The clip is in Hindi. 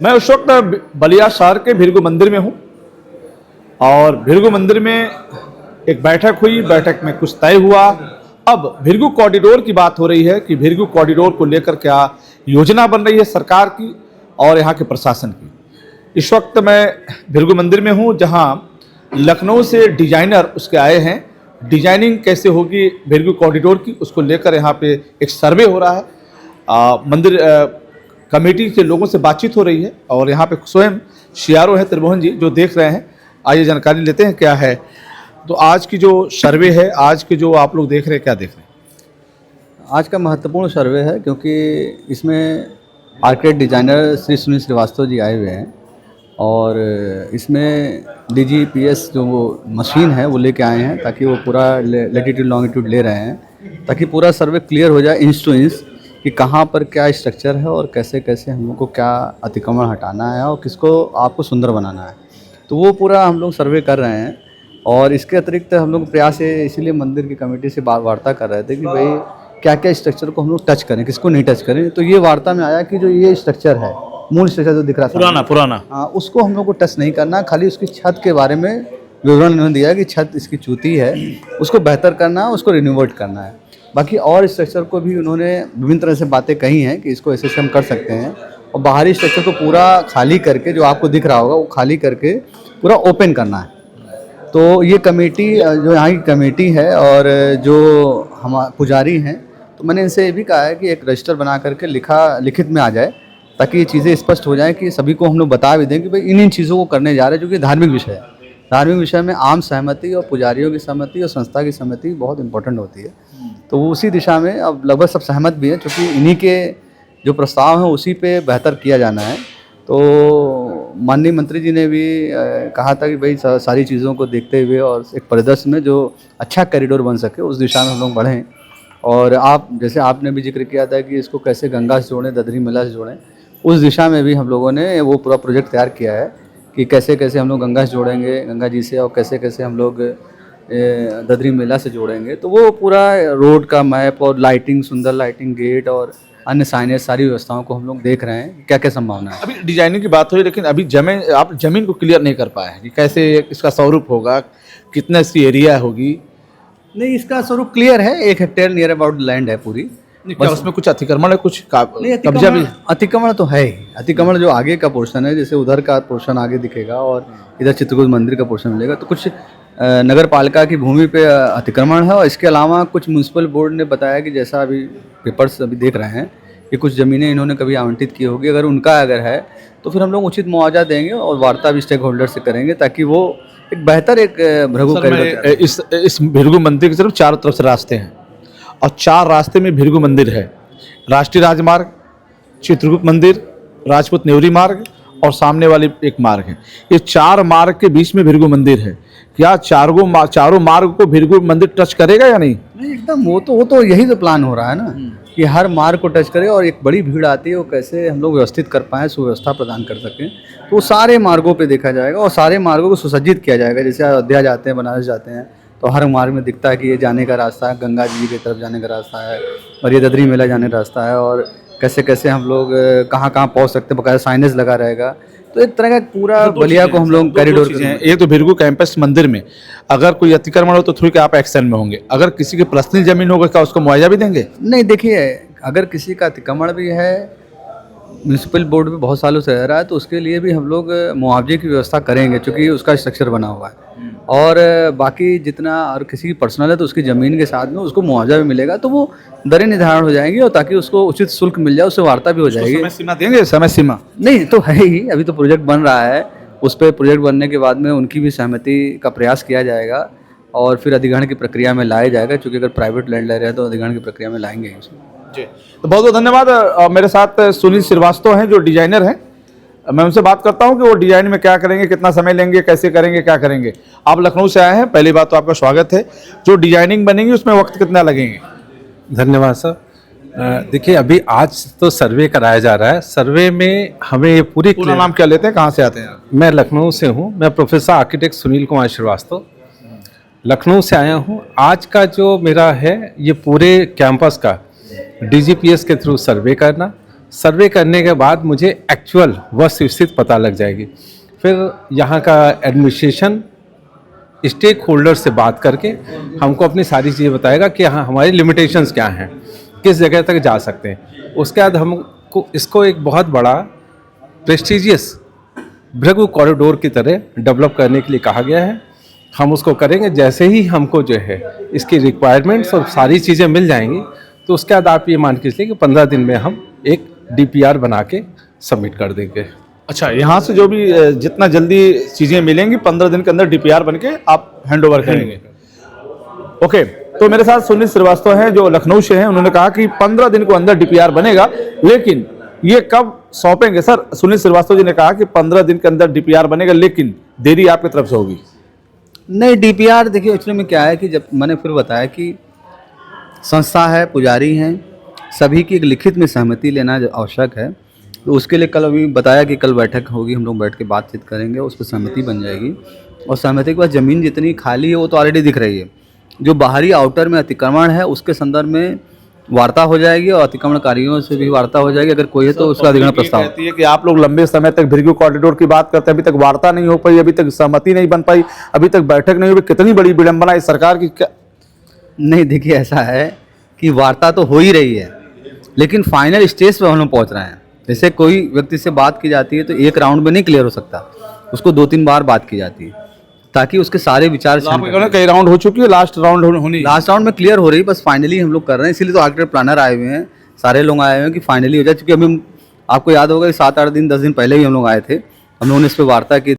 मैं उस वक्त बलिया शहर के भृगु मंदिर में हूँ और भृगु मंदिर में एक बैठक हुई। बैठक में कुछ तय हुआ। अब भृगु कॉरिडोर की बात हो रही है कि भृगु कॉरिडोर को लेकर क्या योजना बन रही है सरकार की और यहाँ के प्रशासन की। इस वक्त मैं भृगु मंदिर में हूँ जहाँ लखनऊ से डिजाइनर उसके आए हैं। डिजाइनिंग कैसे होगी भृगु कॉरिडोर की, उसको लेकर यहाँ पे एक सर्वे हो रहा है। मंदिर कमेटी के लोगों से बातचीत हो रही है और यहाँ पे स्वयं सीआरओ है त्रिभुवन जी जो देख रहे हैं। आइए जानकारी लेते हैं क्या है। तो आज की जो सर्वे है, आज के जो आप लोग देख रहे हैं, क्या देख रहे हैं? आज का महत्वपूर्ण सर्वे है क्योंकि इसमें आर्किटेक्ट डिजाइनर श्री सुनील श्रीवास्तव जी आए हुए हैं और इसमें DGPS जो वो मशीन है वो लेके आए हैं ताकि वो पूरा लैटिट्यूड लॉन्गिट्यूड ले रहे हैं ताकि पूरा सर्वे क्लियर हो जाए इंच टू इंच कि कहाँ पर क्या स्ट्रक्चर है और कैसे कैसे हम लोग को क्या अतिक्रमण हटाना है और किसको आपको सुंदर बनाना है। तो वो पूरा हम लोग सर्वे कर रहे हैं और इसके अतिरिक्त हम लोग प्रयास है, इसीलिए मंदिर की कमेटी से वार्ता कर रहे थे कि भाई क्या क्या स्ट्रक्चर को हम लोग टच करें, किसको नहीं टच करें। तो ये वार्ता में आया कि जो ये स्ट्रक्चर है, मूल स्ट्रक्चर जो दिख रहा था पुराना हाँ, उसको हम लोग को टच नहीं करना, खाली उसकी छत के बारे में विवरण इन्होंने दिया कि छत इसकी चूती है, उसको बेहतर करना है, उसको रिनोवेट करना है। बाकी और स्ट्रक्चर को भी उन्होंने विभिन्न तरह से बातें कही हैं कि इसको ऐसे हम कर सकते हैं और बाहरी स्ट्रक्चर को पूरा खाली करके जो आपको दिख रहा होगा वो खाली करके पूरा ओपन करना है। तो ये कमेटी जो यहाँ की कमेटी है और जो हम पुजारी हैं, तो मैंने इनसे ये भी कहा है कि एक रजिस्टर बना करके लिखित में आ जाए ताकि ये चीज़ें स्पष्ट हो जाएं कि सभी को हम लोग बता भी दें कि भाई इन चीज़ों को करने जा रहे हैं जो कि धार्मिक विषय है। धार्मिक विषय में आम सहमति और पुजारियों की सहमति और संस्था की सहमति बहुत इंपॉर्टेंट होती है। तो वो उसी दिशा में अब लगभग सब सहमत भी हैं क्योंकि इन्हीं के जो प्रस्ताव हैं उसी पे बेहतर किया जाना है। तो माननीय मंत्री जी ने भी कहा था कि भाई सारी चीज़ों को देखते हुए और एक परिदृश्य में जो अच्छा कॉरिडोर बन सके उस दिशा में हम लोग बढ़ें। और आप जैसे आपने भी जिक्र किया था कि इसको कैसे गंगा से जोड़ें, ददरी मेला से जोड़ें, उस दिशा में भी हम लोगों ने वो पूरा प्रोजेक्ट तैयार किया है कि कैसे कैसे हम लोग गंगा से जोड़ेंगे, गंगा जी से, और कैसे कैसे हम लोग ददरी मेला से जोड़ेंगे। तो वो पूरा रोड का मैप और लाइटिंग, सुंदर लाइटिंग, गेट और अन्य साइनेज, सारी व्यवस्थाओं को हम लोग देख रहे हैं क्या क्या संभावना है। अभी डिजाइनिंग की बात हुई लेकिन अभी आप जमीन को क्लियर नहीं कर पाए हैं कि कैसे इसका स्वरूप होगा, कितना इसकी एरिया होगी। नहीं, इसका स्वरूप क्लियर है, 1 हेक्टेयर नियर अबाउट लैंड है पूरी। क्या उसमें कुछ अतिक्रमण है, कुछ कब्जा भी? अतिक्रमण तो है ही। अतिक्रमण जो आगे का पोर्शन है, जैसे उधर का पोर्शन आगे दिखेगा और इधर चित्रकूट मंदिर का पोर्शन मिलेगा, तो कुछ नगर पालिका की भूमि पे अतिक्रमण है। और इसके अलावा कुछ म्यूनसिपल बोर्ड ने बताया कि जैसा अभी पेपर्स अभी देख रहे हैं कि कुछ ज़मीनें इन्होंने कभी आवंटित की होगी, अगर है तो फिर हम लोग उचित मुआवजा देंगे और वार्ता भी स्टेक होल्डर से करेंगे ताकि वो एक बेहतर एक भृगु कॉरिडोर। इस भृगु मंदिर की तरफ चारों तरफ से रास्ते हैं और 4 रास्ते में भृगु मंदिर है। राष्ट्रीय राजमार्ग, चित्रकूट मंदिर, राजपूत नेवरी मार्ग और सामने वाली एक मार्ग है। ये 4 मार्ग के बीच में भृगु मंदिर है। क्या चारों मार्ग को भृगु मंदिर टच करेगा या नहीं? नहीं, एकदम वो तो यही तो प्लान हो रहा है ना कि हर मार्ग को टच करे और एक बड़ी भीड़ आती है वो कैसे हम लोग व्यवस्थित कर पाएँ, सुव्यवस्था प्रदान कर सकें। तो सारे मार्गों पे देखा जाएगा और सारे मार्गों को सुसज्जित किया जाएगा। जैसे अयोध्या जाते हैं, बनारस जाते हैं, तो हर मार्ग में दिखता है कि ये जाने का रास्ता है, गंगा जी की तरफ जाने का रास्ता है और ये ददरी मेला जाने का रास्ता है और कैसे कैसे हम लोग कहाँ कहाँ पहुँच सकते हैं, बकायदा साइनेज लगा रहेगा। तो एक तरह का पूरा बलिया को हम लोग कॉरिडोर हैं। एक तो भृगु कैंपस मंदिर में अगर कोई अतिक्रमण हो तो थोड़ी आप एक्शन में होंगे, अगर किसी की पर्सनल जमीन होगा क्या उसको मुआवजा भी देंगे? नहीं, देखिए, अगर किसी का अतिक्रमण भी है, म्यूनसिपल बोर्ड में बहुत सालों से रह रहा है, तो उसके लिए भी हम लोग मुआवजे की व्यवस्था करेंगे क्योंकि उसका स्ट्रक्चर बना हुआ है। और बाकी जितना और किसी की पर्सनल है तो उसकी ज़मीन के साथ में उसको मुआवजा भी मिलेगा, तो वो दरें निर्धारण हो जाएंगी और ताकि उसको उचित शुल्क मिल जाए, उससे वार्ता भी हो जाएगी। समय सीमा देंगे? समय सीमा नहीं तो है ही, अभी तो प्रोजेक्ट बन रहा है, उस पर प्रोजेक्ट बनने के बाद में उनकी भी सहमति का प्रयास किया जाएगा और फिर अधिग्रहण की प्रक्रिया में लाया जाएगा। क्योंकि अगर प्राइवेट लैंड ले रहे हैं तो अधिग्रहण की प्रक्रिया में लाएंगे उसमें। जी, तो बहुत बहुत धन्यवाद। मेरे साथ सुनील श्रीवास्तव हैं जो डिजाइनर हैं। मैं उनसे बात करता हूं कि वो डिजाइन में क्या करेंगे, कितना समय लेंगे, कैसे करेंगे, क्या करेंगे। आप लखनऊ से आए हैं, पहली बात तो आपका स्वागत है। जो डिजाइनिंग बनेगी उसमें वक्त कितना लगेंगे? धन्यवाद सर। देखिए, अभी आज तो सर्वे कराया जा रहा है। सर्वे में हमें ये पूरा नाम क्या लेते हैं, कहाँ से आते हैं? मैं लखनऊ से हूँ। मैं प्रोफेसर आर्किटेक्ट सुनील कुमार श्रीवास्तव लखनऊ से आया हूँ। आज का जो मेरा है ये पूरे कैंपस का DGPS के थ्रू सर्वे करना, सर्वे करने के बाद मुझे एक्चुअल वस्तुस्थिति पता लग जाएगी। फिर यहाँ का एडमिनिस्ट्रेशन स्टेक होल्डर से बात करके हमको अपनी सारी चीज़ें बताएगा कि हाँ हमारी लिमिटेशंस क्या हैं, किस जगह तक जा सकते हैं। उसके बाद हमको इसको एक बहुत बड़ा प्रेस्टिजियस भृगु कॉरिडोर की तरह डेवलप करने के लिए कहा गया है। हम उसको करेंगे। जैसे ही हमको जो है इसकी रिक्वायरमेंट्स और सारी चीज़ें मिल जाएंगी तो उसके बाद आप ये मान के चलिए कि 15 दिन में हम एक DPR बना के सबमिट कर देंगे। अच्छा, यहाँ से जो भी जितना जल्दी चीज़ें मिलेंगी 15 दिन के अंदर DPR बन के आप हैंड ओवर करेंगे। ओके, तो मेरे साथ सुनील श्रीवास्तव हैं जो लखनऊ से हैं। उन्होंने कहा कि 15 दिन को अंदर DPR बनेगा, लेकिन ये कब सौंपेंगे? सर, सुनील श्रीवास्तव जी ने कहा कि 15 दिन के अंदर DPR बनेगा, लेकिन देरी आपकी तरफ से होगी। नहीं, DPR देखिए एक्चुअली में क्या है कि जब मैंने फिर बताया कि संस्था है, पुजारी हैं, सभी की एक लिखित में सहमति लेना आवश्यक है। तो उसके लिए कल अभी बताया कि कल बैठक होगी, हम लोग बैठ के बातचीत करेंगे, उस पर सहमति बन जाएगी। और सहमति के बाद ज़मीन जितनी खाली है वो तो ऑलरेडी दिख रही है। जो बाहरी आउटर में अतिक्रमण है उसके संदर्भ में वार्ता हो जाएगी और अतिक्रमणकारियों से भी वार्ता हो जाएगी। अगर कोई है तो उसका अधिग्रहण प्रस्ताव। कहती है कि आप लोग लंबे समय तक भृगु कॉरिडोर की बात करते हैं, अभी तक वार्ता नहीं हो पाई, अभी तक सहमति नहीं बन पाई, अभी तक बैठक नहीं हुई। कितनी बड़ी विडंबना है सरकार की। क्या नहीं, देखिए ऐसा है कि वार्ता तो हो ही रही है, लेकिन फाइनल स्टेज पर हम लोग पहुँच रहे हैं। जैसे कोई व्यक्ति से बात की जाती है तो एक राउंड में नहीं क्लियर हो सकता, उसको 2-3 बार बात की जाती है ताकि उसके सारे विचार कई राउंड हो चुकी है, लास्ट राउंड होनी, लास्ट राउंड में क्लियर हो रही है, बस फाइनली हम लोग कर रहे हैं। इसीलिए तो आर्किटेक्ट प्लानर आए हुए हैं, सारे लोग आए हुए हैं कि फाइनली हो जाए। चूँकि अभी आपको याद होगा कि 7-8 दिन 10 दिन पहले ही हम लोग आए थे, हम लोगों ने इस पर वार्ता की।